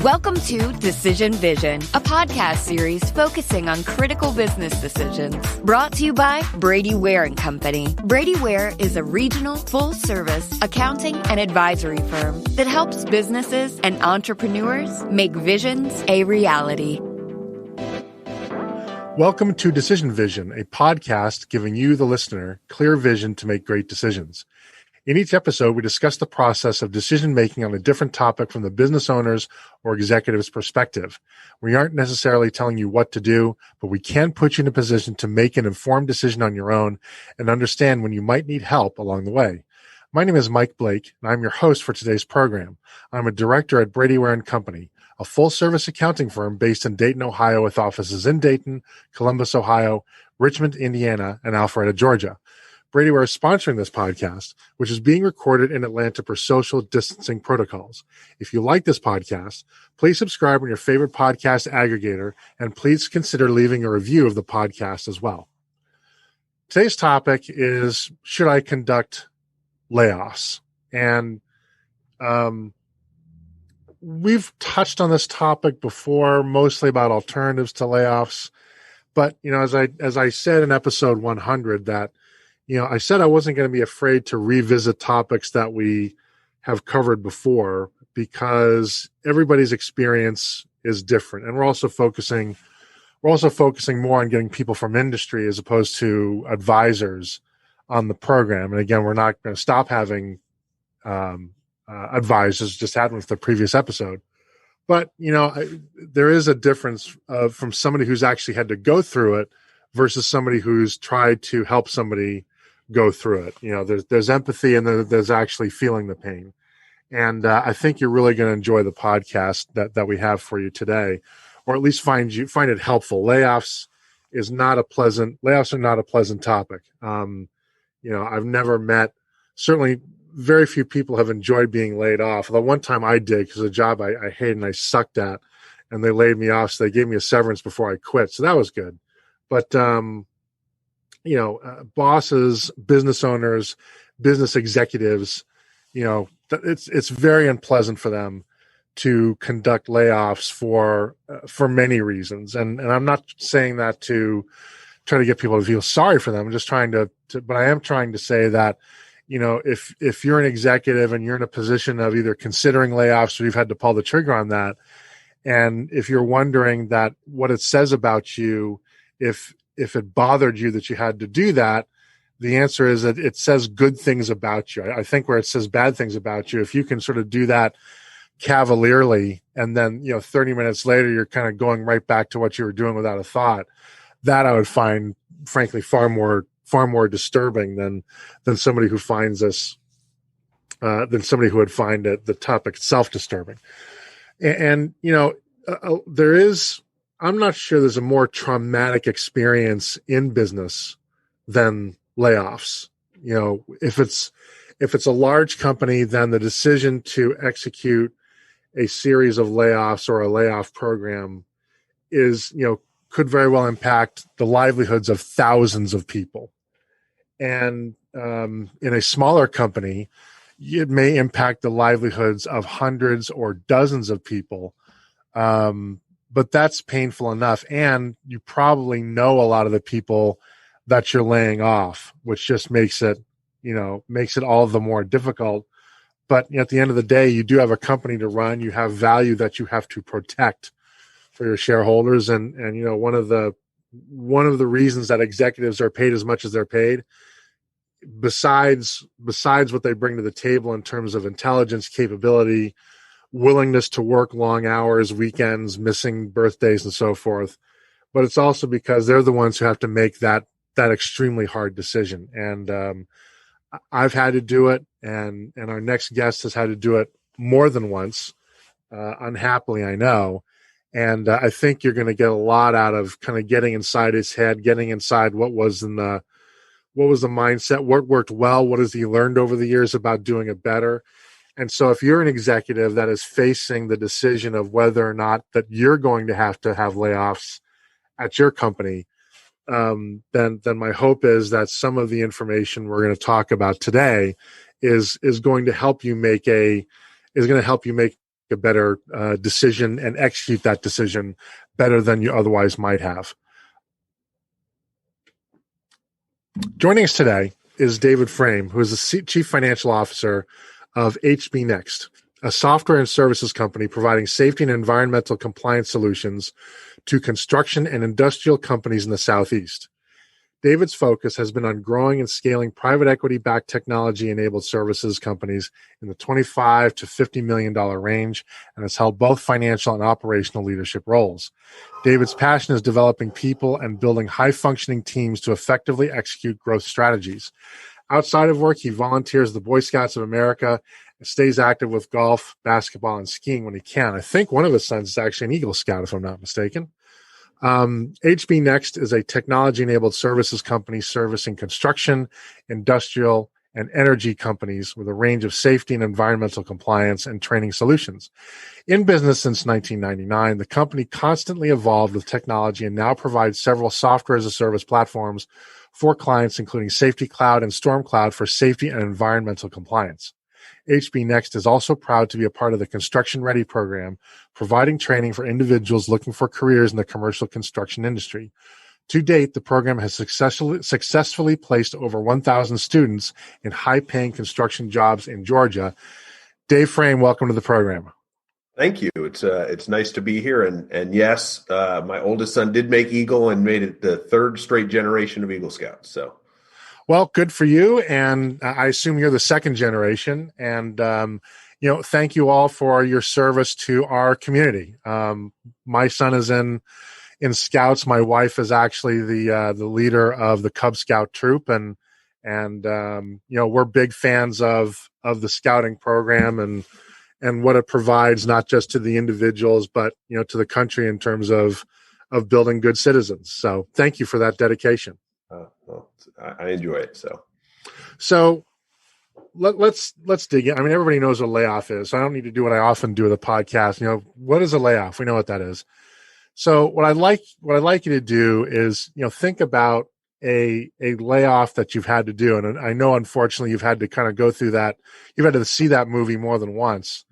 Welcome to Decision Vision, a podcast series focusing on critical business decisions. Brought to you by Brady Ware & Company. Brady Ware is a regional, full-service accounting and advisory firm that helps businesses and entrepreneurs make visions a reality. Welcome to Decision Vision, a podcast giving you, the listener, clear vision to make great decisions. In each episode, we discuss the process of decision-making on a different topic from the business owner's or executive's perspective. We aren't necessarily telling you what to do, but we can put you in a position to make an informed decision on your own and understand when you might need help along the way. My name is Mike Blake, and I'm your host for today's program. I'm a director at Brady Ware & Company, a full-service accounting firm based in Dayton, Ohio, with offices in Dayton, Columbus, Ohio, Richmond, Indiana, and Alpharetta, Georgia. Brady Ware is sponsoring this podcast, which is being recorded in Atlanta per social distancing protocols. If you like this podcast, please subscribe on your favorite podcast aggregator, and please consider leaving a review of the podcast as well. Today's topic is, should I conduct layoffs? And we've touched on this topic before, mostly about alternatives to layoffs. But, as I said in episode 100, that I said I wasn't going to be afraid to revisit topics that we have covered before because everybody's experience is different. And we're also focusing more on getting people from industry as opposed to advisors on the program. And again, we're not going to stop having advisors, just had with the previous episode. But, there is a difference from somebody who's actually had to go through it versus somebody who's tried to help somebody go through it. There's empathy and there's actually feeling the pain. And I think you're really going to enjoy the podcast that we have for you today, or at least find it helpful. Layoffs are not a pleasant topic. I've never met, certainly very few people have enjoyed being laid off. The one time I did, because a job I hated and I sucked at, and they laid me off. So they gave me a severance before I quit. So that was good. But, bosses, business owners, business executives, it's very unpleasant for them to conduct layoffs for many reasons. And I'm not saying that to try to get people to feel sorry for them. I'm just trying but I am trying to say that, if you're an executive and you're in a position of either considering layoffs or you've had to pull the trigger on that, and if you're wondering that what it says about you, if it bothered you that you had to do that, the answer is that it says good things about you. I think where it says bad things about you, if you can sort of do that cavalierly and then, 30 minutes later, you're kind of going right back to what you were doing without a thought, that I would find, frankly, far more disturbing than somebody who finds this, than somebody who would find the topic itself disturbing. And I'm not sure there's a more traumatic experience in business than layoffs. If it's a large company, then the decision to execute a series of layoffs or a layoff program could very well impact the livelihoods of thousands of people. And in a smaller company, it may impact the livelihoods of hundreds or dozens of people. But that's painful enough. And you probably know a lot of the people that you're laying off, which just makes it all the more difficult. But at the end of the day, you do have a company to run. You have value that you have to protect for your shareholders. And one of the reasons that executives are paid as much as they're paid, besides what they bring to the table in terms of intelligence, capability, willingness to work long hours, weekends, missing birthdays, and so forth. But it's also because they're the ones who have to make that extremely hard decision. And I've had to do it, and our next guest has had to do it more than once, unhappily, I know. And I think you're going to get a lot out of kind of getting inside his head, getting inside what was the mindset, what worked well, what has he learned over the years about doing it better. And so if you're an executive that is facing the decision of whether or not that you're going to have layoffs at your company, then my hope is that some of the information we're going to talk about today is going to help you make a better decision and execute that decision better than you otherwise might have. Joining us today is David Frame, who is the Chief Financial Officer of HB NEXT, a software and services company providing safety and environmental compliance solutions to construction and industrial companies in the Southeast. David's focus has been on growing and scaling private equity-backed technology-enabled services companies in the $25 to $50 million range and has held both financial and operational leadership roles. David's passion is developing people and building high-functioning teams to effectively execute growth strategies. Outside of work, he volunteers at the Boy Scouts of America and stays active with golf, basketball, and skiing when he can. I think one of his sons is actually an Eagle Scout, if I'm not mistaken. HB NEXT is a technology-enabled services company servicing construction, industrial, and energy companies with a range of safety and environmental compliance and training solutions. In business since 1999, the company constantly evolved with technology and now provides several software-as-a-service platforms for clients, including Safety Cloud and Storm Cloud for safety and environmental compliance. HB NEXT is also proud to be a part of the Construction Ready program, providing training for individuals looking for careers in the commercial construction industry. To date, the program has successfully placed over 1,000 students in high-paying construction jobs in Georgia. Dave Frame, welcome to the program. Thank you. It's nice to be here. And yes, my oldest son did make Eagle and made it the third straight generation of Eagle Scouts. So. Well, good for you. And I assume you're the second generation. And, thank you all for your service to our community. My son is in Scouts. My wife is actually the leader of the Cub Scout troop. And we're big fans of the scouting program and what it provides, not just to the individuals, but, to the country in terms of building good citizens. So thank you for that dedication. I enjoy it. So let's dig in. I mean, everybody knows what a layoff is. So I don't need to do what I often do with a podcast. What is a layoff? We know what that is. So what I'd like you to do is, think about a layoff that you've had to do. And I know, unfortunately, you've had to kind of go through that. You've had to see that movie more than once,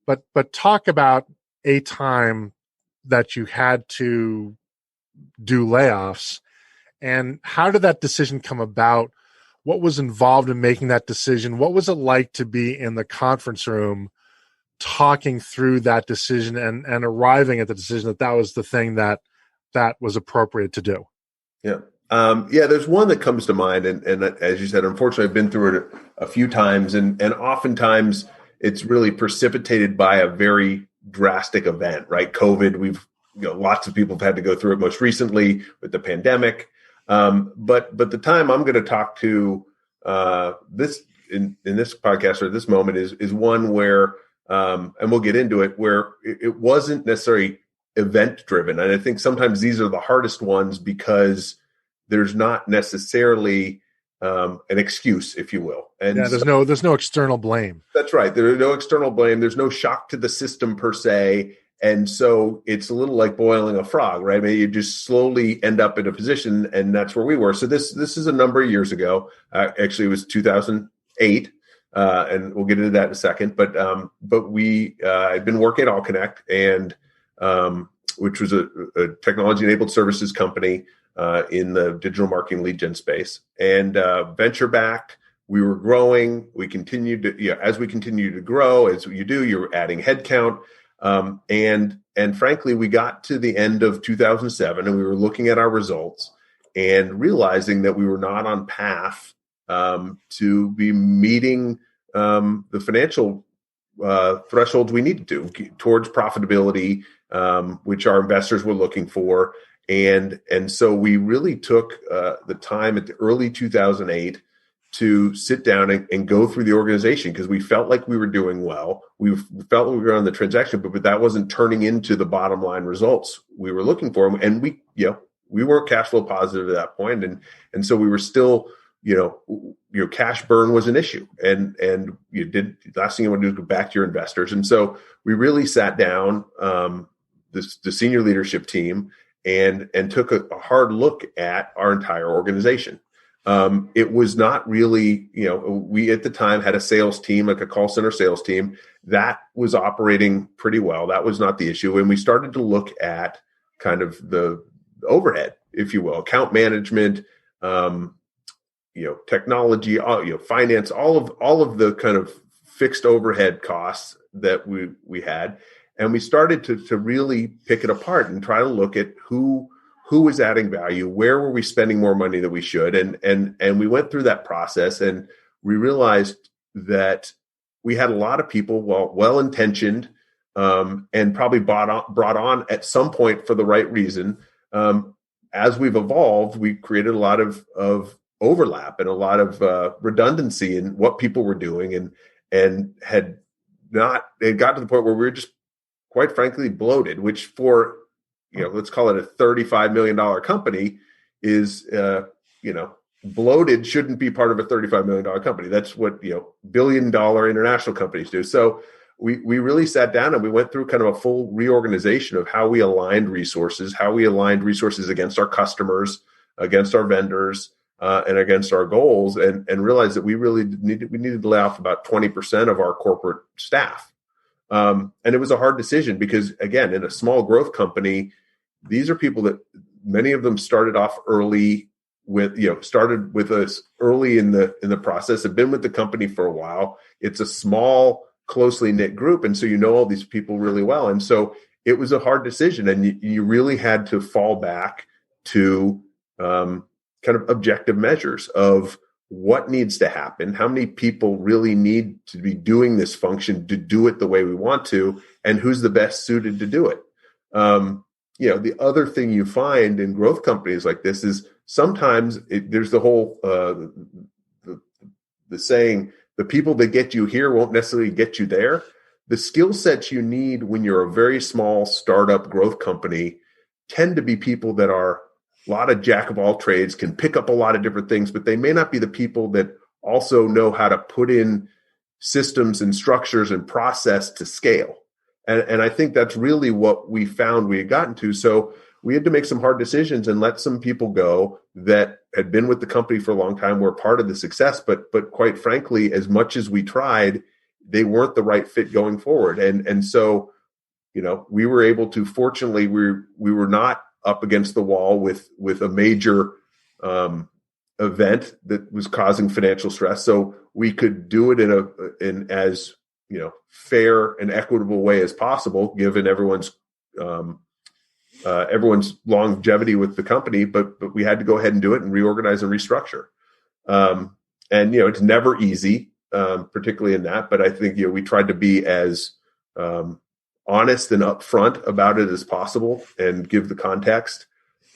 but talk about a time that you had to do layoffs. And how did that decision come about? What was involved in making that decision? What was it like to be in the conference room talking through that decision and arriving at the decision that was the thing that was appropriate to do? Yeah. There's one that comes to mind. And as you said, unfortunately, I've been through it a few times. And oftentimes it's really precipitated by a very drastic event, right? COVID, lots of people have had to go through it most recently with the pandemic. But the time I'm going to talk to this in this podcast or this moment is one where, and we'll get into it, where it wasn't necessarily event driven. And I think sometimes these are the hardest ones because there's not necessarily an excuse, if you will. And there's no external blame. That's right. There's no external blame. There's no shock to the system per se. And so it's a little like boiling a frog, right? I mean, you just slowly end up in a position, and that's where we were. So this is a number of years ago. Actually, it was 2008, and we'll get into that in a second. But we had been working at Allconnect, and which was a technology-enabled services company in the digital marketing lead gen space, and venture-backed. We were growing. We continued to, as we continue to grow, as you do, you're adding headcount. And frankly, we got to the end of 2007 and we were looking at our results and realizing that we were not on path to be meeting the financial thresholds we needed to towards profitability, which our investors were looking for. And so we really took the time at the early 2008 to sit down and go through the organization because we felt like we were doing well. We felt like we were on the transaction, but that wasn't turning into the bottom line results we were looking for. And we weren't cash flow positive at that point. And so we were still, your cash burn was an issue. And the last thing you want to do is go back to your investors. And so we really sat down, the senior leadership team and took a hard look at our entire organization. It was not really, we at the time had a sales team, like a call center sales team that was operating pretty well. That was not the issue. And we started to look at kind of the overhead, if you will, account management, technology, finance, all of the kind of fixed overhead costs that we had. And we started to really pick it apart and try to look at who was adding value, where were we spending more money than we should. And we went through that process, and we realized that we had a lot of people, well-intentioned, and probably brought on at some point for the right reason. As we've evolved, we created a lot of overlap and a lot of redundancy in what people were doing, and it got to the point where we were just, quite frankly, bloated, which for, let's call it a $35 million company is, bloated shouldn't be part of a $35 million company. That's what, billion-dollar international companies do. So we really sat down and we went through kind of a full reorganization of how we aligned resources against our customers, against our vendors, and against our goals, and realized that we really needed to lay off about 20% of our corporate staff. And it was a hard decision because, again, in a small growth company, these are people that many of them started off early started with us early in the process, have been with the company for a while. It's a small, closely knit group. And so, all these people really well. And so it was a hard decision, and you really had to fall back to kind of objective measures of what needs to happen, how many people really need to be doing this function to do it the way we want to, and who's the best suited to do it. The other thing you find in growth companies like this is sometimes there's the whole the saying, the people that get you here won't necessarily get you there. The skill sets you need when you're a very small startup growth company tend to be people that are a lot of jack of all trades, can pick up a lot of different things, but they may not be the people that also know how to put in systems and structures and process to scale. And I think that's really what we found we had gotten to. So we had to make some hard decisions and let some people go that had been with the company for a long time, were part of the success. But quite frankly, as much as we tried, they weren't the right fit going forward. And so, we were able to, fortunately, we were not up against the wall with a major event that was causing financial stress. So we could do it in as fair and equitable way as possible, given everyone's longevity with the company. But we had to go ahead and do it and reorganize and restructure. And it's never easy, particularly in that. But I think we tried to be as honest and upfront about it as possible, and give the context,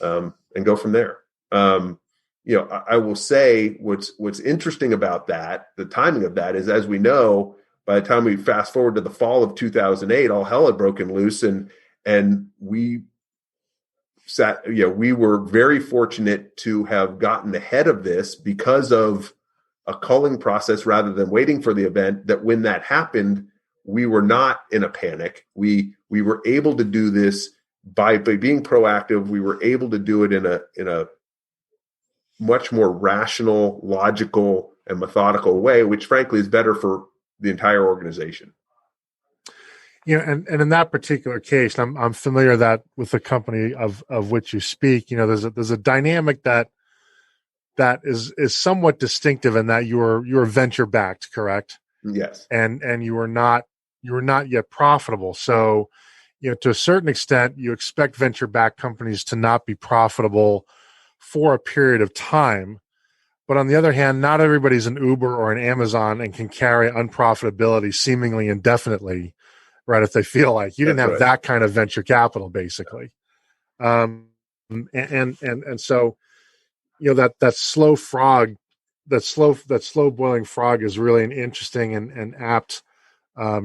and go from there. I will say what's interesting about that, the timing of that, is, as we know, by the time we fast forward to the fall of 2008, all hell had broken loose, and we were very fortunate to have gotten ahead of this because of a culling process rather than waiting for the event. That when that happened, we were not in a panic. We were able to do this by being proactive. We were able to do it in a much more rational, logical, and methodical way, which frankly is better for the entire organization. And in that particular case, I'm familiar that with the company of which you speak, there's a dynamic that is somewhat distinctive in that you're venture backed, correct? Yes. And you were not yet profitable. So, to a certain extent, you expect venture backed companies to not be profitable for a period of time. But on the other hand, not everybody's an Uber or an Amazon and can carry unprofitability seemingly indefinitely, right? If they feel like you didn't have that kind of venture capital, basically. And so, that slow frog, that slow boiling frog is really an interesting and apt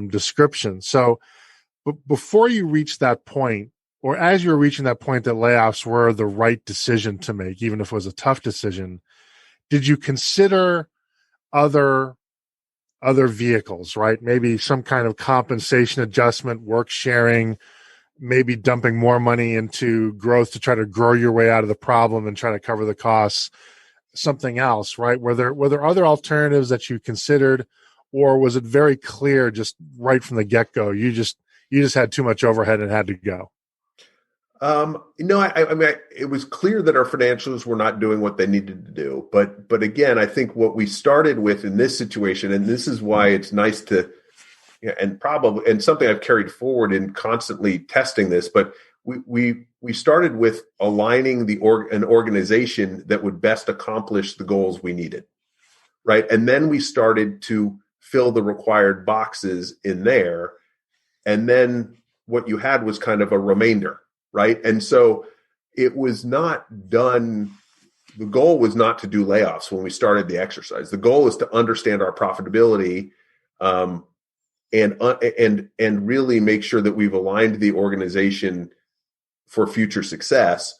description. So, before you reach that point, or as you were reaching that point that layoffs were the right decision to make, even if it was a tough decision, did you consider other vehicles, right? Maybe some kind of compensation adjustment, work sharing, maybe dumping more money into growth to try to grow your way out of the problem and try to cover the costs, something else, right? Were there other alternatives that you considered, or was it very clear just right from the get-go? You just had too much overhead and had to go? No, I mean, it was clear that our financials were not doing what they needed to do. But again, I think what we started with in this situation, and this is why it's nice to, and something I've carried forward in constantly testing this, but we started with aligning an organization that would best accomplish the goals we needed, right? And then we started to fill the required boxes in there, and then what you had was kind of a remainder. Right. And so it was not done. The goal was not to do layoffs when we started the exercise. The goal is to understand our profitability and really make sure that we've aligned the organization for future success.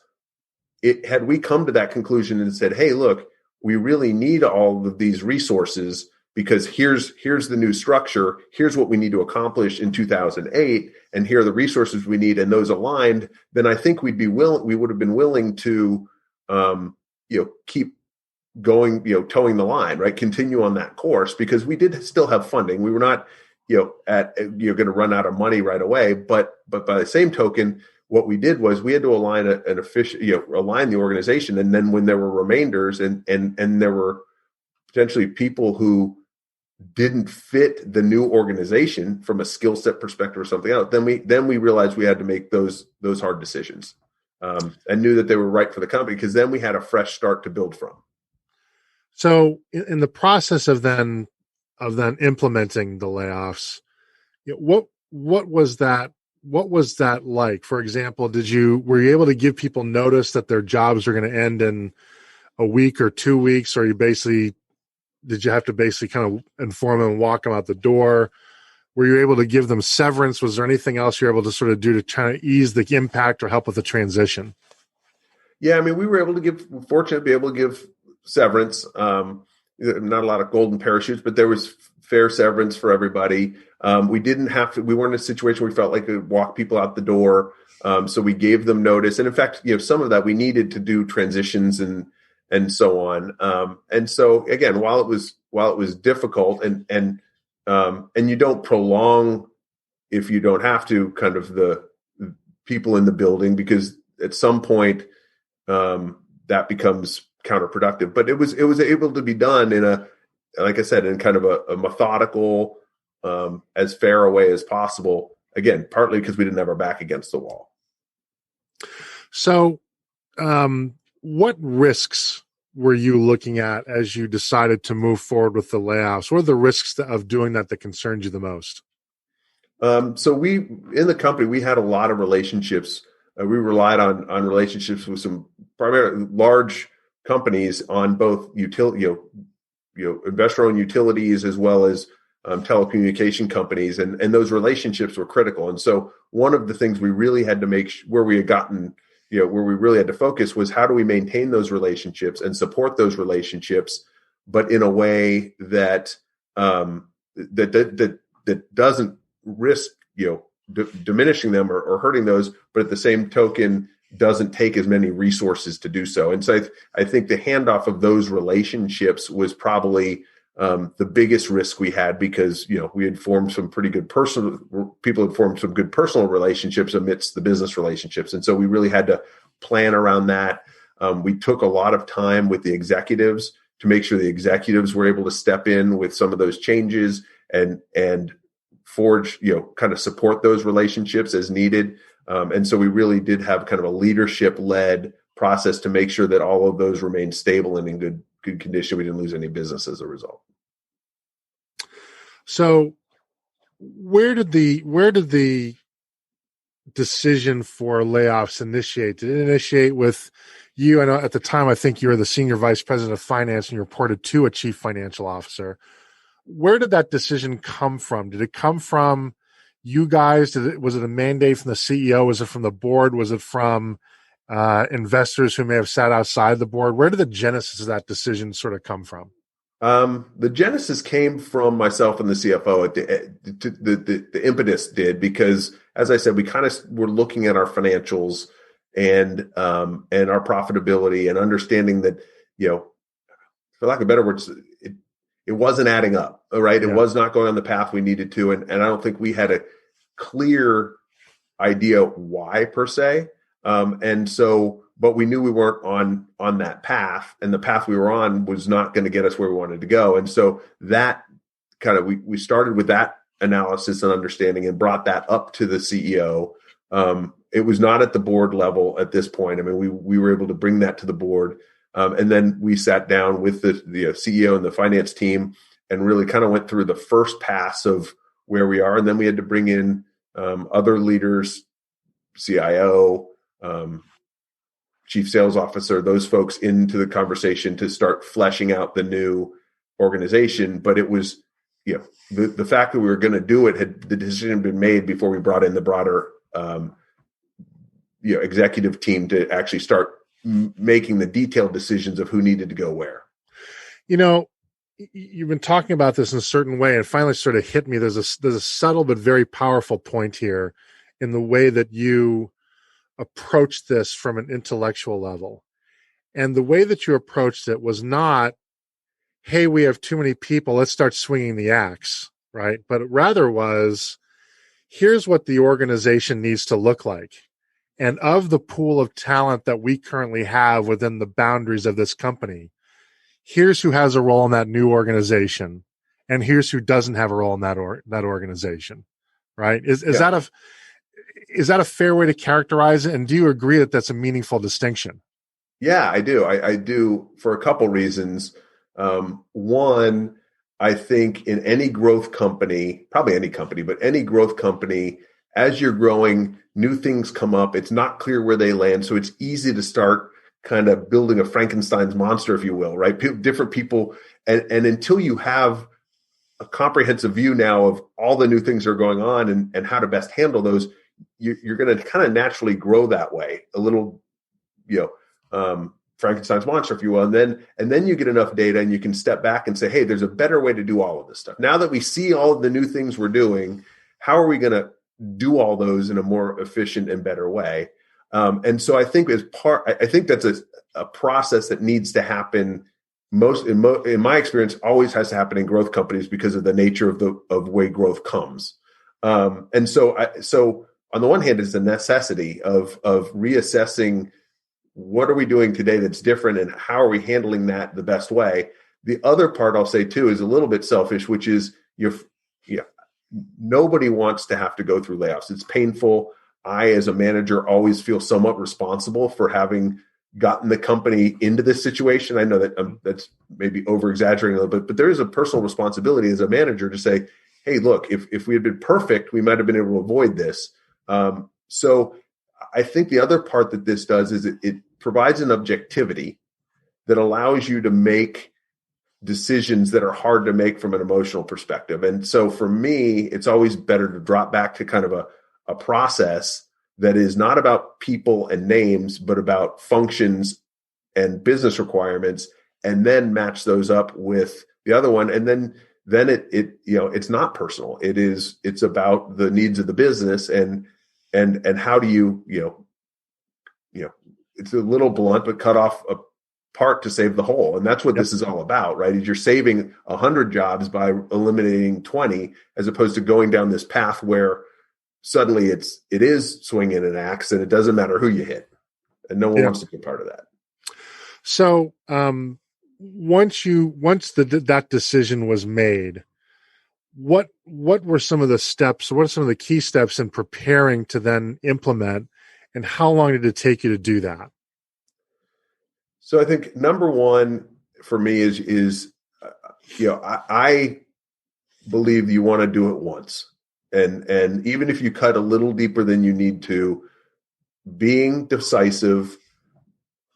Had we come to that conclusion and said, hey, look, we really need all of these resources because here's the new structure, here's what we need to accomplish in 2008, and here are the resources we need, and those aligned, then I think we would have been willing to, keep going, towing the line, right? Continue on that course because we did still have funding. We were not, going to run out of money right away. But by the same token, what we did was we had to align align the organization, and then when there were remainders and there were potentially people who didn't fit the new organization from a skill set perspective or something else, then we realized we had to make those hard decisions, and knew that they were right for the company because then we had a fresh start to build from. So in the process of then implementing the layoffs, what was that? What was that like? For example, were you able to give people notice that their jobs are going to end in a week or 2 weeks, or did you have to basically kind of inform them and walk them out the door? Were you able to give them severance? Was there anything else you were able to sort of do to try to ease the impact or help with the transition? Yeah, I mean, we were fortunate to be able to give severance. Not a lot of golden parachutes, but there was fair severance for everybody. We weren't in a situation where we felt like we could walk people out the door. So we gave them notice. And in fact, some of that we needed to do transitions and so on. And so again, while it was difficult and you don't prolong if you don't have to kind of the people in the building, because at some point that becomes counterproductive, but it was able to be done like I said, in kind of a methodical, as fair a way as possible. Again, partly because we didn't have our back against the wall. So, what risks were you looking at as you decided to move forward with the layoffs? What are the risks of doing that concerned you the most? So in the company, we had a lot of relationships. We relied on relationships with some primarily large companies on both investor-owned utilities as well as telecommunication companies, and those relationships were critical. And so one of the things we really had to make where we really had to focus was how do we maintain those relationships and support those relationships, but in a way that that doesn't risk diminishing them or hurting those, but at the same token doesn't take as many resources to do so. And so I think the handoff of those relationships was probably the biggest risk we had, because we had formed some pretty good people had formed some good personal relationships amidst the business relationships, and so we really had to plan around that. We took a lot of time with the executives to make sure the executives were able to step in with some of those changes and forge, kind of support those relationships as needed. And so we really did have kind of a leadership-led process to make sure that all of those remained stable and in good condition. We didn't lose any business as a result. So where did the decision for layoffs initiate? Did it initiate with you? I know at the time, I think you were the senior vice president of finance and you reported to a chief financial officer. Where did that decision come from? Did it come from you guys? Was it a mandate from the CEO? Was it from the board? Was it from investors who may have sat outside the board? Where did the genesis of that decision sort of come from? The genesis came from myself and the CFO. The impetus did, because, as I said, we kind of were looking at our financials and our profitability and understanding that, for lack of better words, it wasn't adding up, right? It Yeah. was not going on the path we needed to. And I don't think we had a clear idea why per se. But we knew we weren't on that path, and the path we were on was not going to get us where we wanted to go. And so that kind of, we started with that analysis and understanding and brought that up to the CEO. It was not at the board level at this point. I mean, we were able to bring that to the board. And then we sat down with the CEO and the finance team and really kind of went through the first pass of where we are. And then we had to bring in other leaders, CIO, chief sales officer, those folks into the conversation to start fleshing out the new organization. But it was, the fact that we were going to do it, the decision had been made before we brought in the broader, executive team to actually start making the detailed decisions of who needed to go where. You've been talking about this in a certain way, and finally sort of hit me. There's a subtle but very powerful point here in the way that you approach this from an intellectual level. And the way that you approached it was not, hey, we have too many people, let's start swinging the axe, right? But it rather was, here's what the organization needs to look like. And of the pool of talent that we currently have within the boundaries of this company, here's who has a role in that new organization, and here's who doesn't have a role in that organization, right? Is that a fair way to characterize it? And do you agree that that's a meaningful distinction? Yeah, I do. I do for a couple reasons. One, I think in any growth company, probably any company, but any growth company, as you're growing, new things come up. It's not clear where they land. So it's easy to start kind of building a Frankenstein's monster, if you will, right? Different people. And until you have a comprehensive view now of all the new things that are going on and how to best handle those, you're going to kind of naturally grow that way, a little, Frankenstein's monster, if you will. And then you get enough data and you can step back and say, hey, there's a better way to do all of this stuff. Now that we see all of the new things we're doing, how are we going to do all those in a more efficient and better way? And so I think I think that's a process that needs to happen. In my experience, always has to happen in growth companies because of the nature of the way growth comes. And so on the one hand, it's a necessity of reassessing what are we doing today that's different and how are we handling that the best way. The other part I'll say too is a little bit selfish, which is nobody wants to have to go through layoffs. It's painful. I, as a manager, always feel somewhat responsible for having gotten the company into this situation. I know that that's maybe over-exaggerating a little bit, but there is a personal responsibility as a manager to say, hey, look, if we had been perfect, we might have been able to avoid this. So I think the other part that this does is it provides an objectivity that allows you to make decisions that are hard to make from an emotional perspective. And so for me, it's always better to drop back to kind of a process that is not about people and names, but about functions and business requirements, and then match those up with the other one. And then it's not personal. It's about the needs of the business and how do you it's a little blunt, but cut off a part to save the whole. And that's what this is all about, right? Is you're saving 100 jobs by eliminating 20, as opposed to going down this path where suddenly it is swinging an axe and it doesn't matter who you hit, and no one wants to be part of that. So once that decision was made, what were some of the steps? What are some of the key steps in preparing to then implement, and how long did it take you to do that? So I think number one for me is I believe you want to do it once. And even if you cut a little deeper than you need to, being decisive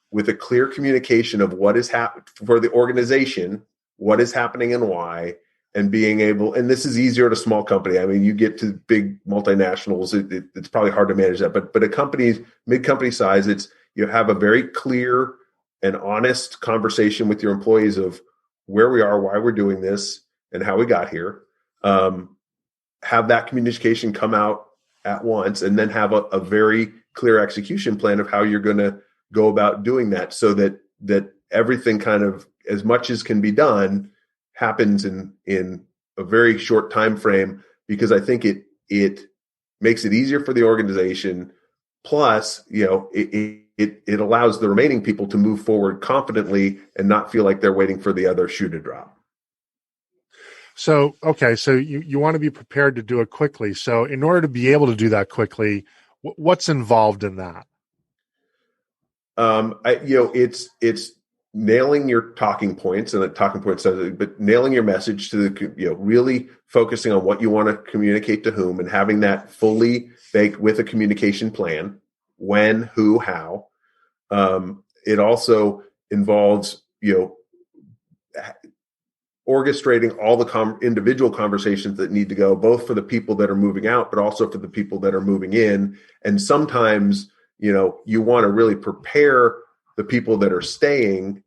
with a clear communication of what is happening for the organization, what is happening and why, and being able, and this is easier at a small company. I mean, you get to big multinationals, it's probably hard to manage that, but a company, mid-company size, you have a very clear and honest conversation with your employees of where we are, why we're doing this, and how we got here. Have that communication come out at once, and then have a very clear execution plan of how you're going to go about doing that, so that everything kind of as much as can be done happens in a very short time frame, because I think it makes it easier for the organization. Plus, it allows the remaining people to move forward confidently and not feel like they're waiting for the other shoe to drop. So, okay, so you want to be prepared to do it quickly. So in order to be able to do that quickly, what's involved in that? It's nailing your talking points, and the talking points, but nailing your message to the, really focusing on what you want to communicate to whom, and having that fully baked with a communication plan: when, who, how. It also involves, orchestrating all the individual conversations that need to go, both for the people that are moving out, but also for the people that are moving in. And sometimes, you want to really prepare the people that are staying,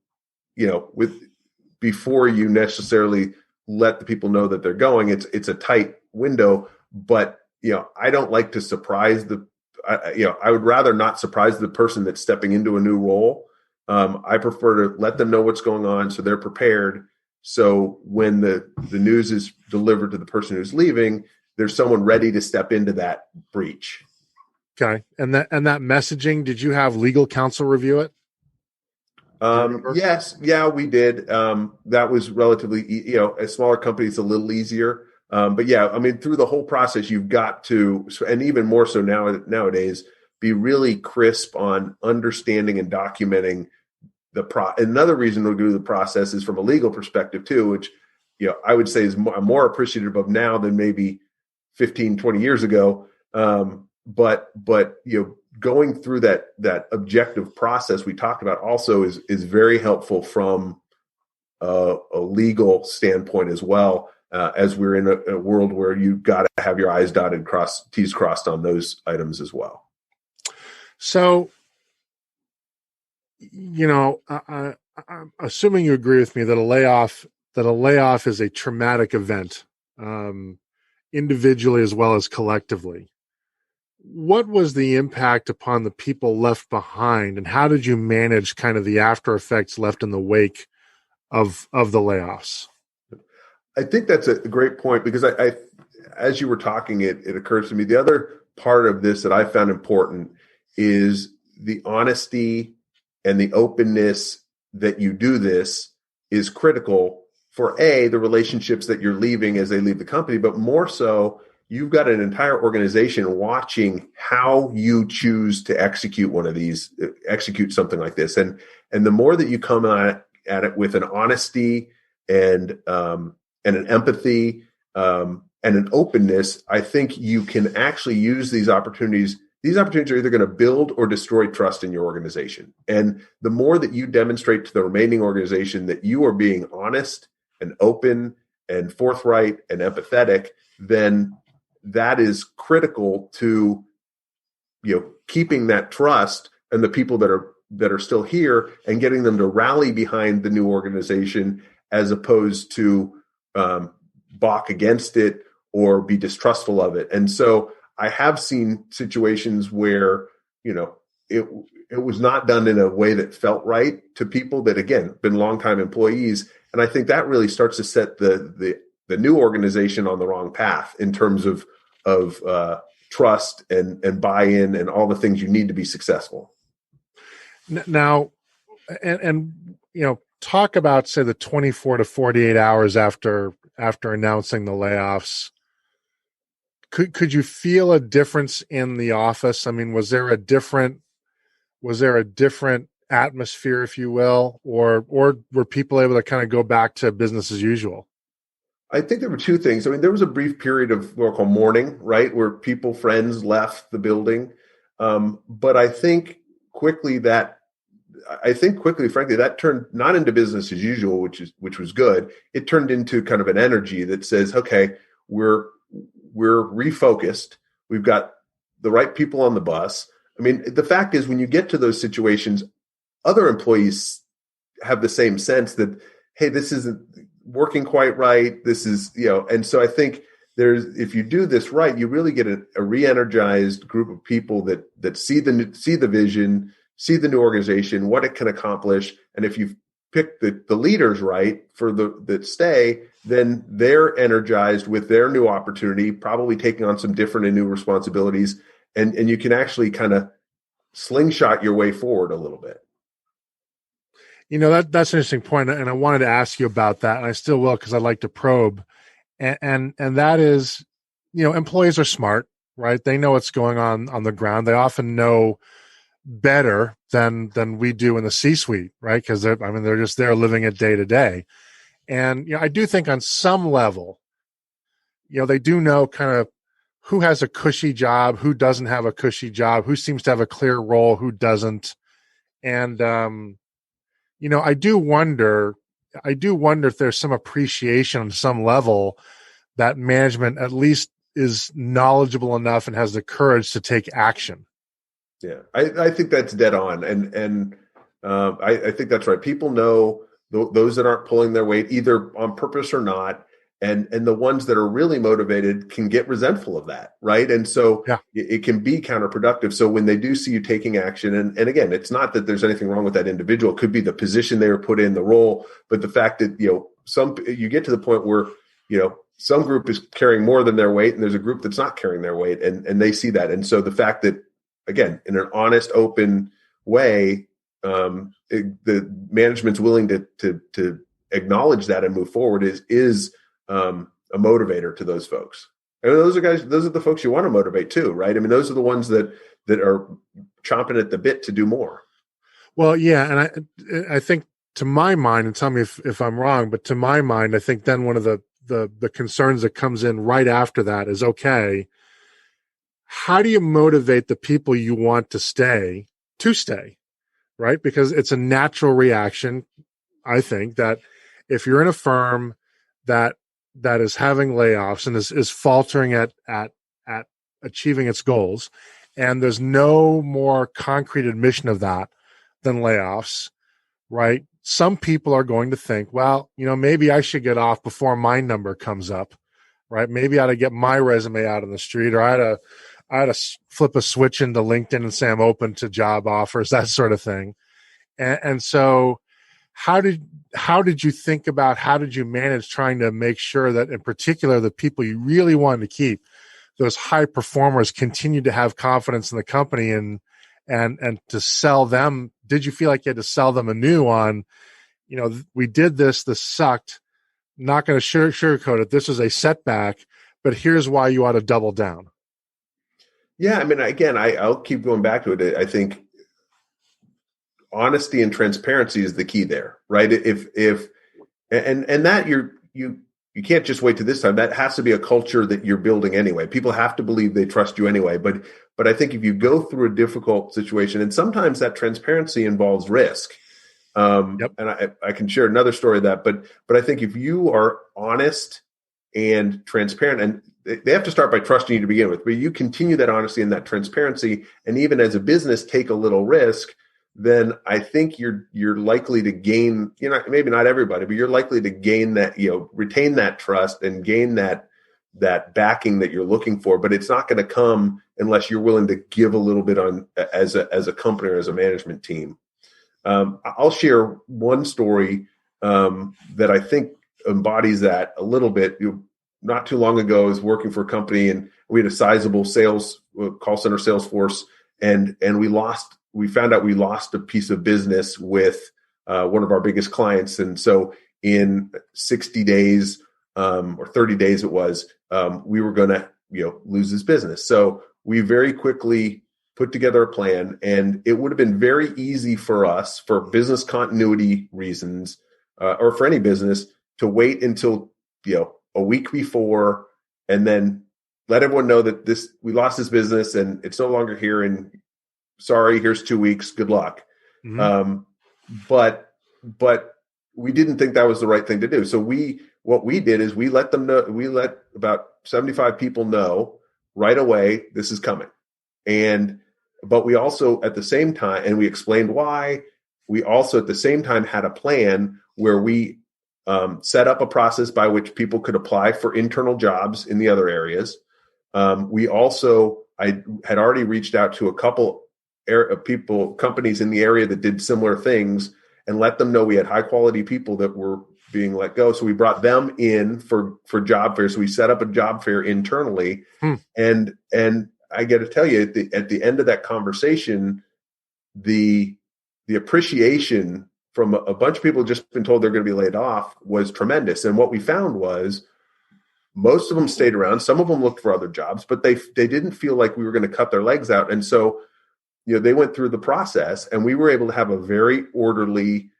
before you necessarily let the people know that they're going. It's a tight window, but, I don't like to surprise I would rather not surprise the person that's stepping into a new role. I prefer to let them know what's going on so they're prepared. So when the news is delivered to the person who's leaving, there's someone ready to step into that breach. Okay. And that messaging, did you have legal counsel review it? Yes. Yeah, we did. That was relatively, a smaller company, it's a little easier. But yeah, I mean, through the whole process, you've got to, and even more so nowadays, be really crisp on understanding and documenting Another reason we'll do the process is from a legal perspective too, which, I would say is more appreciative of now than maybe 15, 20 years ago. But going through that objective process we talked about also is very helpful from a legal standpoint as well, as we're in a world where you've got to have your I's dotted, T's crossed on those items as well. So, I'm assuming you agree with me that a layoff is a traumatic event, individually as well as collectively. What was the impact upon the people left behind, and how did you manage kind of the after effects left in the wake of the layoffs? I think that's a great point, because I as you were talking, it occurs to me, the other part of this that I found important is the honesty and the openness that you do this is critical for the relationships that you're leaving as they leave the company, but more so, you've got an entire organization watching how you choose to execute something like this. And the more that you come at it with an honesty and an empathy and an openness, I think you can actually use these opportunities. These opportunities are either going to build or destroy trust in your organization. And the more that you demonstrate to the remaining organization that you are being honest and open and forthright and empathetic, then that is critical to, keeping that trust and the people that are still here and getting them to rally behind the new organization, as opposed to balk against it or be distrustful of it. And so I have seen situations where, it was not done in a way that felt right to people that, again, been longtime employees. And I think that really starts to set the new organization on the wrong path in terms of trust and buy-in and all the things you need to be successful. Now, and talk about, say, the 24 to 48 hours after announcing the layoffs. Could you feel a difference in the office? I mean, was there a different atmosphere, if you will, or were people able to kind of go back to business as usual? I think there were two things. I mean, there was a brief period of what we call mourning, right, where friends left the building. But I think quickly, frankly, that turned not into business as usual, which was good. It turned into kind of an energy that says, okay, we're refocused. We've got the right people on the bus. I mean, the fact is, when you get to those situations, other employees have the same sense that, hey, this isn't working quite right. This is, and so I think if you do this right, you really get a re-energized group of people that see the vision, see the new organization, what it can accomplish. And if you've pick the leaders right for that stay, then they're energized with their new opportunity, probably taking on some different and new responsibilities. And you can actually kind of slingshot your way forward a little bit. That's an interesting point, and I wanted to ask you about that, and I still will because I'd like to probe. And that is, employees are smart, right? They know what's going on the ground. They often know better than we do in the C-suite, right? Because they're just there living it day to day. And I do think on some level, they do know kind of who has a cushy job, who doesn't have a cushy job, who seems to have a clear role, who doesn't. And I do wonder if there's some appreciation on some level that management at least is knowledgeable enough and has the courage to take action. Yeah, I think that's dead on. And I think that's right. People know those that aren't pulling their weight, either on purpose or not. And the ones that are really motivated can get resentful of that, right? And so it can be counterproductive. So when they do see you taking action, and again, it's not that there's anything wrong with that individual. It could be the position they were put in, the role, but the fact that, you get to the point where, some group is carrying more than their weight and there's a group that's not carrying their weight, and they see that. And so the fact that, again, in an honest, open way, the management's willing to acknowledge that and move forward is a motivator to those folks. And those are the folks you want to motivate too, right? I mean, those are the ones that are chomping at the bit to do more. Well, yeah. And I think, to my mind, and tell me if I'm wrong, but to my mind, I think then one of the concerns that comes in right after that is, okay, how do you motivate the people you want to stay, right? Because it's a natural reaction, I think, that if you're in a firm that is having layoffs and is faltering at achieving its goals, and there's no more concrete admission of that than layoffs, right? Some people are going to think, well, maybe I should get off before my number comes up, right? Maybe I ought to get my resume out on the street, or I ought to flip a switch into LinkedIn and say I'm open to job offers, that sort of thing. And so how did you think about, how did you manage trying to make sure that, in particular, the people you really wanted to keep, those high performers, continued to have confidence in the company and to sell them? Did you feel like you had to sell them anew on, we did this sucked, not going to sugarcoat it, this is a setback, but here's why you ought to double down? Yeah, I mean, again, I'll keep going back to it. I think honesty and transparency is the key there, right? If that you can't just wait to this time. That has to be a culture that you're building anyway. People have to believe they trust you anyway. But I think if you go through a difficult situation, and sometimes that transparency involves risk. And I can share another story of that. But I think if you are honest and transparent, and they have to start by trusting you to begin with, but you continue that honesty and that transparency, and even as a business take a little risk, then I think you're likely to gain, maybe not everybody, but you're likely to gain that, retain that trust and gain that backing that you're looking for. But it's not going to come unless you're willing to give a little bit on as a company or as a management team. I'll share one story that I think embodies that a little bit. Not too long ago, I was working for a company, and we had a sizable call center sales force, and we found out we lost a piece of business with one of our biggest clients. And so in 60 days or 30 days it was, we were going to lose this business. So we very quickly put together a plan, and it would have been very easy for us, for business continuity reasons, or for any business, to wait until a week before and then let everyone know that we lost this business and it's no longer here, and sorry, here's 2 weeks, good luck. Mm-hmm. But we didn't think that was the right thing to do. So what we did is we let them know. We let about 75 people know right away this is coming, but we also at the same time, and we explained why. We also at the same time had a plan where we set up a process by which people could apply for internal jobs in the other areas. I had already reached out to a couple companies in the area that did similar things, and let them know we had high quality people that were being let go. So we brought them in for job fairs. So we set up a job fair internally. And I got to tell you, at the end of that conversation, the appreciation from a bunch of people who just been told they're going to be laid off was tremendous. And what we found was most of them stayed around. Some of them looked for other jobs, but they didn't feel like we were going to cut their legs out. And so, they went through the process, and we were able to have a very orderly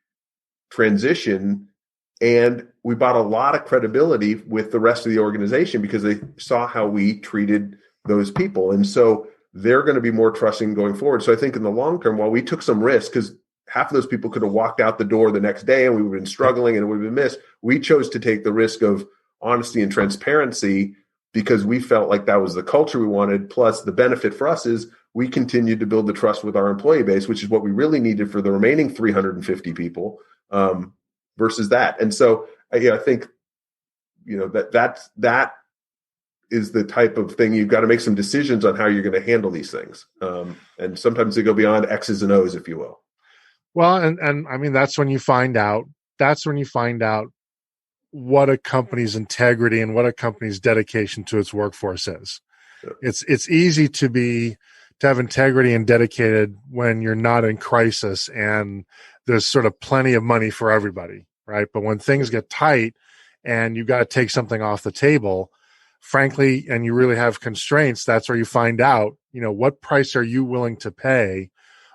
transition. And we bought a lot of credibility with the rest of the organization because they saw how we treated those people. And so they're going to be more trusting going forward. So I think in the long term, while we took some risks, because half of those people could have walked out the door the next day and we would have been struggling and it would have been missed, we chose to take the risk of honesty and transparency because we felt like that was the culture we wanted. Plus, the benefit for us is we continued to build the trust with our employee base, which is what we really needed for the remaining 350 people versus that. And so I think, that is the type of thing you've got to make some decisions on how you're going to handle these things. And sometimes they go beyond X's and O's, if you will. Well, and I mean, that's when you find out what a company's integrity and what a company's dedication to its workforce is. Yeah. It's easy to have integrity and dedicated when you're not in crisis and there's sort of plenty of money for everybody, right? But when things get tight and you've got to take something off the table, frankly, and you really have constraints, that's where you find out, what price are you willing to pay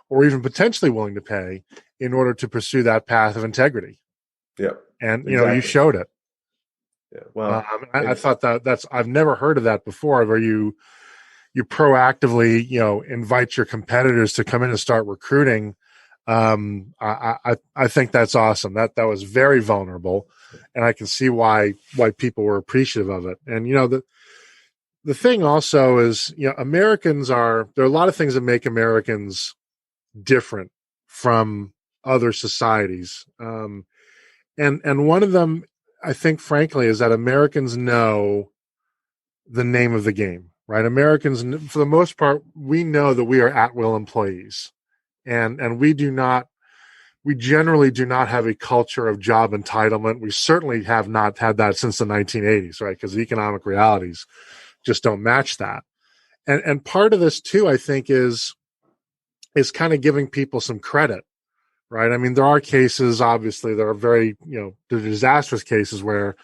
or even potentially willing to pay in order to pursue that path of integrity. Yeah. And, you showed it. Yeah. Well, I thought I've never heard of that before, where you proactively, invite your competitors to come in and start recruiting. I think that's awesome. That was very vulnerable, and I can see why people were appreciative of it. And, the thing also is, Americans there are a lot of things that make Americans different from other societies. And one of them, I think, frankly, is that Americans know the name of the game, right? Americans, for the most part, we know that we are at-will employees, and we generally do not have a culture of job entitlement. We certainly have not had that since the 1980s, right? Because the economic realities just don't match that. And part of this too, I think, is kind of giving people some credit, right? I mean, there are cases, obviously, there are very, they're disastrous cases where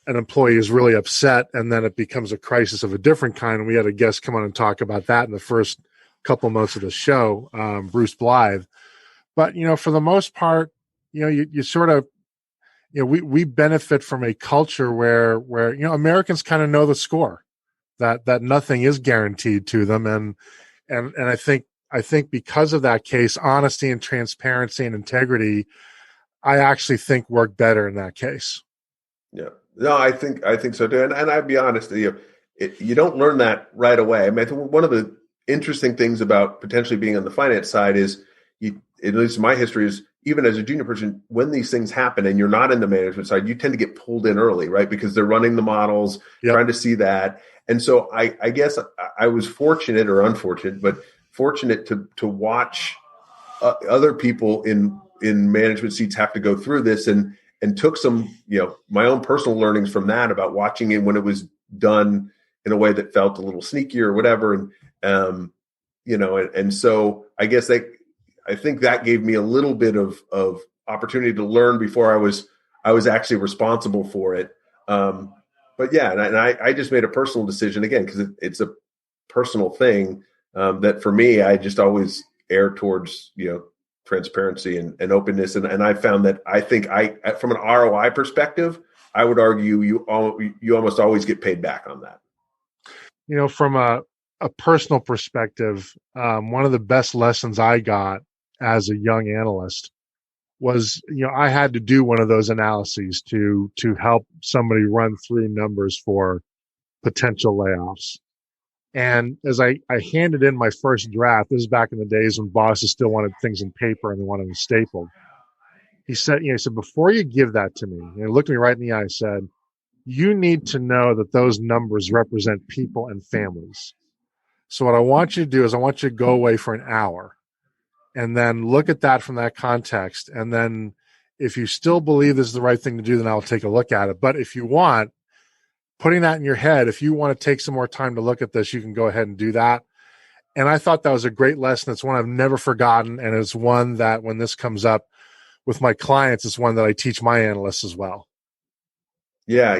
an employee is really upset and then it becomes a crisis of a different kind. And we had a guest come on and talk about that in the first couple months of the show, Bruce Blythe. But, for the most part, you sort of, we benefit from a culture where Americans kind of know the score, that nothing is guaranteed to them. And I think because of that case, honesty and transparency and integrity, I actually think work better in that case. Yeah, no, I think so too. And I'd be honest, you don't learn that right away. I mean, I think one of the interesting things about potentially being on the finance side is, at least my history is, even as a junior person, when these things happen and you're not in the management side, you tend to get pulled in early, right? Because they're running the models, trying to see that. And so I guess I was fortunate or unfortunate, but fortunate to watch other people in management seats have to go through this and took some, my own personal learnings from that about watching it when it was done in a way that felt a little sneaky or whatever. And, and so I guess I think that gave me a little bit of opportunity to learn before I was actually responsible for it. But yeah, and I just made a personal decision again, because it's a personal thing, that for me, I just always err towards, transparency and openness. And I found that from an ROI perspective, I would argue you almost always get paid back on that. From a personal perspective, one of the best lessons I got as a young analyst was, I had to do one of those analyses to help somebody run through numbers for potential layoffs. And as I handed in my first draft, this is back in the days when bosses still wanted things in paper and they wanted them stapled. He said, before you give that to me, he looked me right in the eye and said, you need to know that those numbers represent people and families. So what I want you to do is I want you to go away for an hour and then look at that from that context. And then if you still believe this is the right thing to do, then I'll take a look at it. But if you want, putting that in your head, if you want to take some more time to look at this, you can go ahead and do that. And I thought that was a great lesson. It's one I've never forgotten. And it's one that when this comes up with my clients, it's one that I teach my analysts as well. Yeah,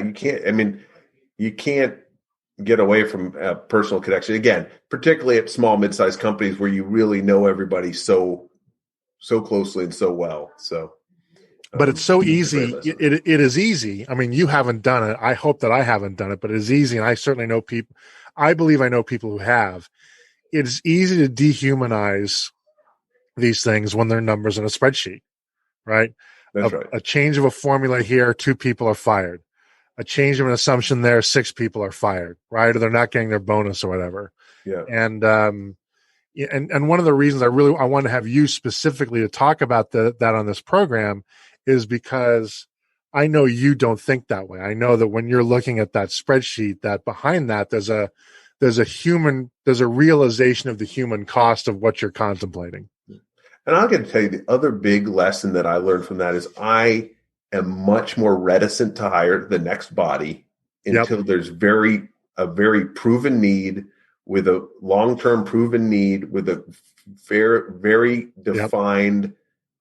you can't get away from personal connection. Again, particularly at small, mid-sized companies where you really know everybody so closely and so well. So, but it's so easy. It is easy. I mean, you haven't done it. I hope that I haven't done it, but it is easy. And I certainly know people. I believe I know people who have. It's easy to dehumanize these things when they're numbers in a spreadsheet, right? That's right. A change of a formula here, 2 people are fired. A change of an assumption there, 6 people are fired, right? Or they're not getting their bonus or whatever. Yeah. And one of the reasons I want to have you specifically to talk about that on this program is because I know you don't think that way. I know that when you're looking at that spreadsheet, that behind that there's a realization of the human cost of what you're contemplating. And I'm going to tell you the other big lesson that I learned from that is I am much more reticent to hire the next body until there's a very proven need, with a long-term proven need, with a very defined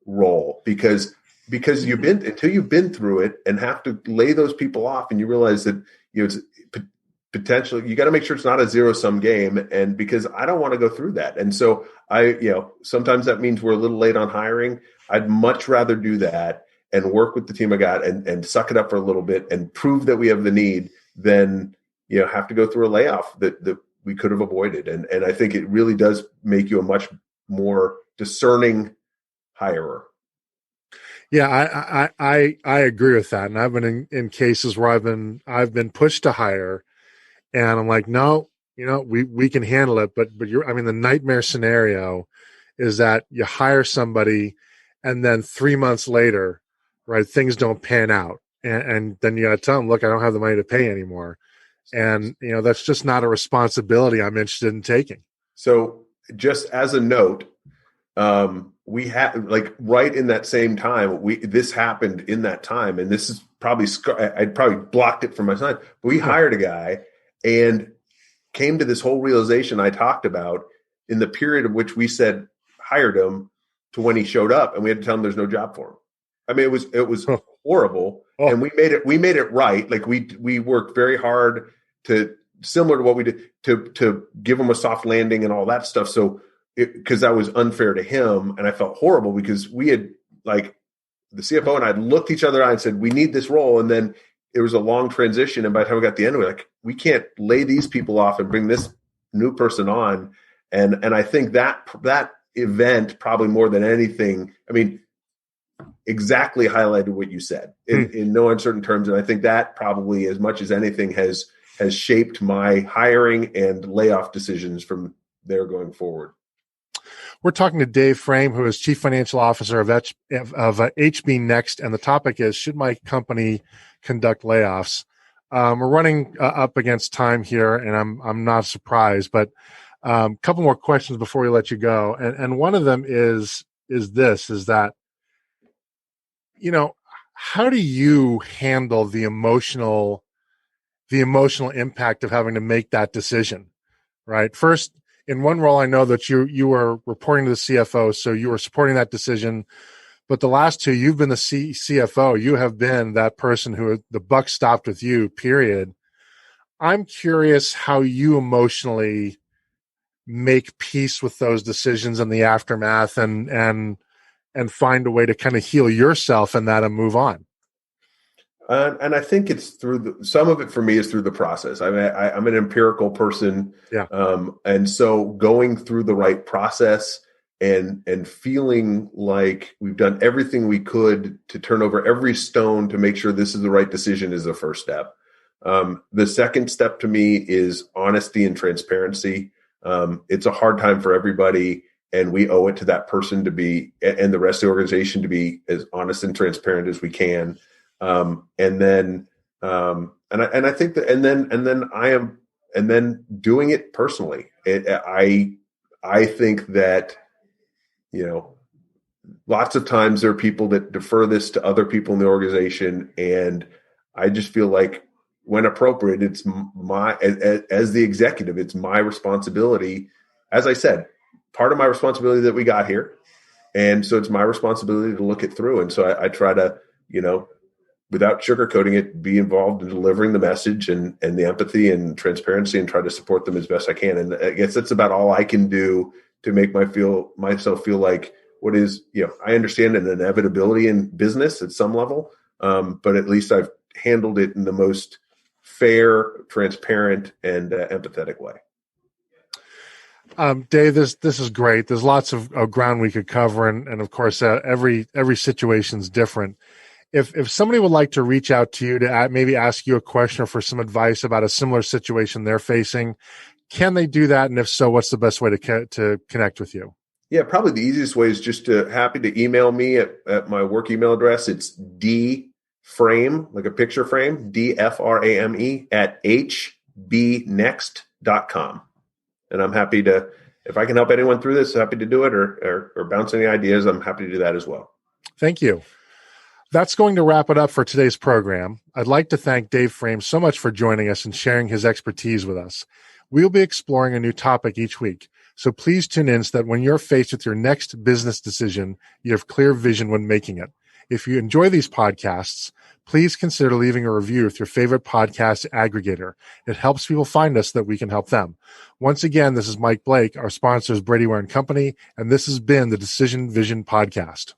role, because until you've been through it and have to lay those people off, and you realize that it's potentially, you got to make sure it's not a zero-sum game. And because I don't want to go through that. And so sometimes that means we're a little late on hiring. I'd much rather do that and work with the team I got and suck it up for a little bit and prove that we have the need than, have to go through a layoff that we could have avoided. And I think it really does make you a much more discerning hirer. Yeah, I agree with that. And I've been in cases where I've been pushed to hire, and I'm like, no, we can handle it. But the nightmare scenario is that you hire somebody and then 3 months later, right, things don't pan out. And then you got to tell them, look, I don't have the money to pay anymore. And, that's just not a responsibility I'm interested in taking. So just as a note, we had, like, right in that same time, this happened in that time. And this is probably, I'd probably blocked it from my side. But we hired a guy and came to this whole realization I talked about in the period of which we said hired him to when he showed up, and we had to tell him there's no job for him. I mean, it was horrible. And we made it right. Like we worked very hard similar to what we did to give him a soft landing and all that stuff. So because that was unfair to him, and I felt horrible because we had, like, the CFO and I looked each other eye and said, we need this role. And then it was a long transition. And by the time we got to the end, we're like, we can't lay these people off and bring this new person on. And I think that event, probably more than anything, exactly highlighted what you said in no uncertain terms. And I think that probably, as much as anything, has shaped my hiring and layoff decisions from there going forward. We're talking to Dave Frame, who is Chief Financial Officer of HB NEXT, and the topic is, should my company conduct layoffs? We're running up against time here, and I'm not surprised, but a couple more questions before we let you go. And one of them is that, how do you handle the emotional impact of having to make that decision, right? First, in one role, I know that you were reporting to the CFO, so you were supporting that decision. But the last two, you've been the CFO. You have been that person who the buck stopped with you, period. I'm curious how you emotionally make peace with those decisions in the aftermath and find a way to kind of heal yourself in that and move on. And I think it's some of it for me is through the process. I'm an empirical person. Yeah. And so going through the right process and feeling like we've done everything we could to turn over every stone to make sure this is the right decision is the first step. The second step to me is honesty and transparency. It's a hard time for everybody, and we owe it to that person to be, and the rest of the organization to be, as honest and transparent as we can. And then I think that, and then doing it personally. I think that lots of times there are people that defer this to other people in the organization. And I just feel like when appropriate, it's as the executive, it's my responsibility. As I said, part of my responsibility that we got here. And so it's my responsibility to look it through. And so I try to, without sugarcoating it, be involved in delivering the message and the empathy and transparency and try to support them as best I can. And I guess that's about all I can do to make myself feel like what is, I understand an inevitability in business at some level, but at least I've handled it in the most fair, transparent, and empathetic way. Dave, this is great. There's lots of ground we could cover, and of course, every situation is different. If somebody would like to reach out to you to maybe ask you a question or for some advice about a similar situation they're facing, can they do that? And if so, what's the best way to connect with you? Yeah, probably the easiest way is just happy to email me at my work email address. It's dframe, like a picture frame, DFRAME at hbnext.com. And I'm happy to, if I can help anyone through this, happy to do it or bounce any ideas. I'm happy to do that as well. Thank you. That's going to wrap it up for today's program. I'd like to thank Dave Frame so much for joining us and sharing his expertise with us. We'll be exploring a new topic each week, so please tune in so that when you're faced with your next business decision, you have clear vision when making it. If you enjoy these podcasts, please consider leaving a review with your favorite podcast aggregator. It helps people find us so that we can help them. Once again, this is Mike Blake. Our sponsor is Brady Ware & Company, and this has been the Decision Vision Podcast.